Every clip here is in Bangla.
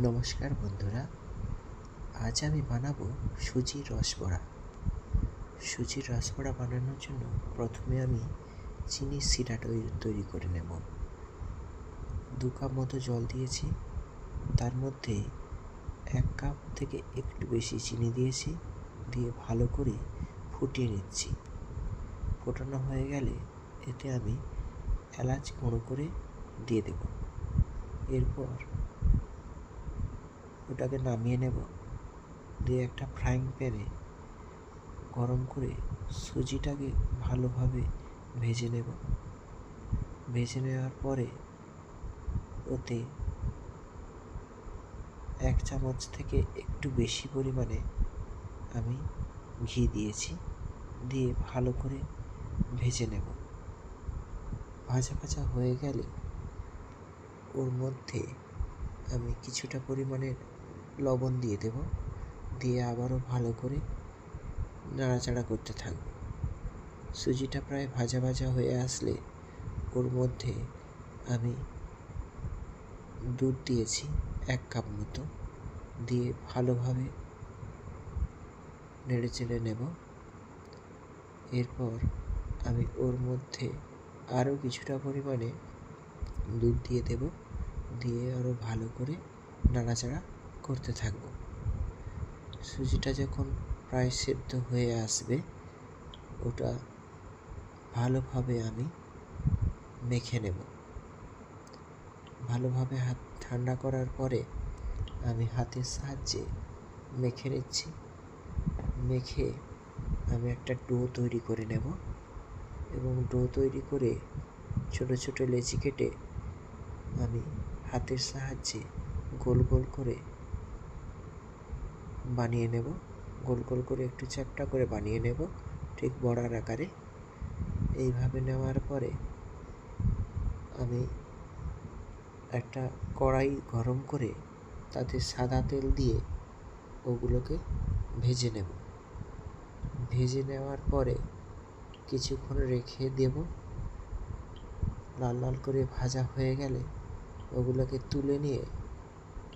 নমস্কার বন্ধুরা, আজ আমি বানাবো সুজির রসবড়া। সুজির রসবড়া বানানোর জন্য প্রথমে আমি চিনির সিরা তৈরি করে নেব। 2 কাপ মতো জল দিয়েছি, তার মধ্যে 1 কাপ থেকে একটু বেশি চিনি দিয়েছি, দিয়ে ভালো করে ফুটিয়ে নিচ্ছি। ফোটানো হয়ে গেলে এতে আমি এলাচ গুঁড়ো করে দিয়ে দেব। এরপর ওটাকে নামিয়ে নেব। দিয়ে একটা ফ্রাইং প্যানে গরম করে সুজিটাকে ভালোভাবে ভেজে নেব। ভেজে নেওয়ার পরে ওতে 1 চামচ থেকে একটু বেশি পরিমাণে আমি ঘি দিয়েছি, দিয়ে ভালো করে ভেজে নেব। ভাজা ভাজা হয়ে গেলে ওর মধ্যে আমি কিছুটা পরিমাণের লবণ দিয়ে দেব, দিয়ে আবারও ভালো করে নাড়াচাড়া করতে থাকব। সুজিটা প্রায় ভাজা ভাজা হয়ে আসলে ওর মধ্যে আমি দুধ দিয়েছি 1 কাপ মতো, দিয়ে ভালোভাবে নেড়ে চেড়ে নেব। এরপর আমি ওর মধ্যে আরও কিছুটা পরিমাণে দুধ দিয়ে দেব, দিয়ে আরও ভালো করে নাড়াচাড়া করতে থাকব। সুজিটা যখন প্রায় সেদ্ধ হয়ে আসবে, ওটা ভালোভাবে আমি মেখে নেব। ভালোভাবে হাত ঠান্ডা করার পরে আমি হাতের সাহায্যে মেখে নিচ্ছি। মেখে আমি একটা ডো তৈরি করে নেব, এবং ডো তৈরি করে ছোট ছোট লেচি কেটে আমি হাতের সাহায্যে গোল গোল করে বানিয়ে নেব। গোল গোল করে একটু চ্যাপ্টা করে বানিয়ে নেব, ঠিক বড়ার আকারে। এইভাবে নেওয়ার পরে আমি একটা কড়াই গরম করে তাতে সাদা তেল দিয়ে ওগুলোকে ভেজে নেব। ভেজে নেওয়ার পরে কিছুক্ষণ রেখে দেব। লাল লাল করে ভাজা হয়ে গেলে ওগুলোকে তুলে নিয়ে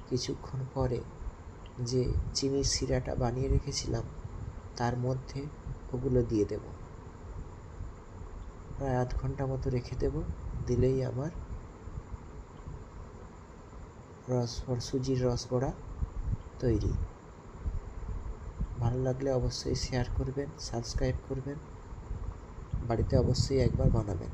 কিছুক্ষণ পরে যে চিনির সিরাটা বানিয়ে রেখেছিলাম তার মধ্যে ওগুলো দিয়ে দেব। প্রায় আধ ঘন্টা মতো রেখে দেব। দিলেই আমার সুজির রসবড়া তৈরি। ভালো লাগলে অবশ্যই শেয়ার করবেন, সাবস্ক্রাইব করবেন, বাড়িতে অবশ্যই একবার বানাবেন।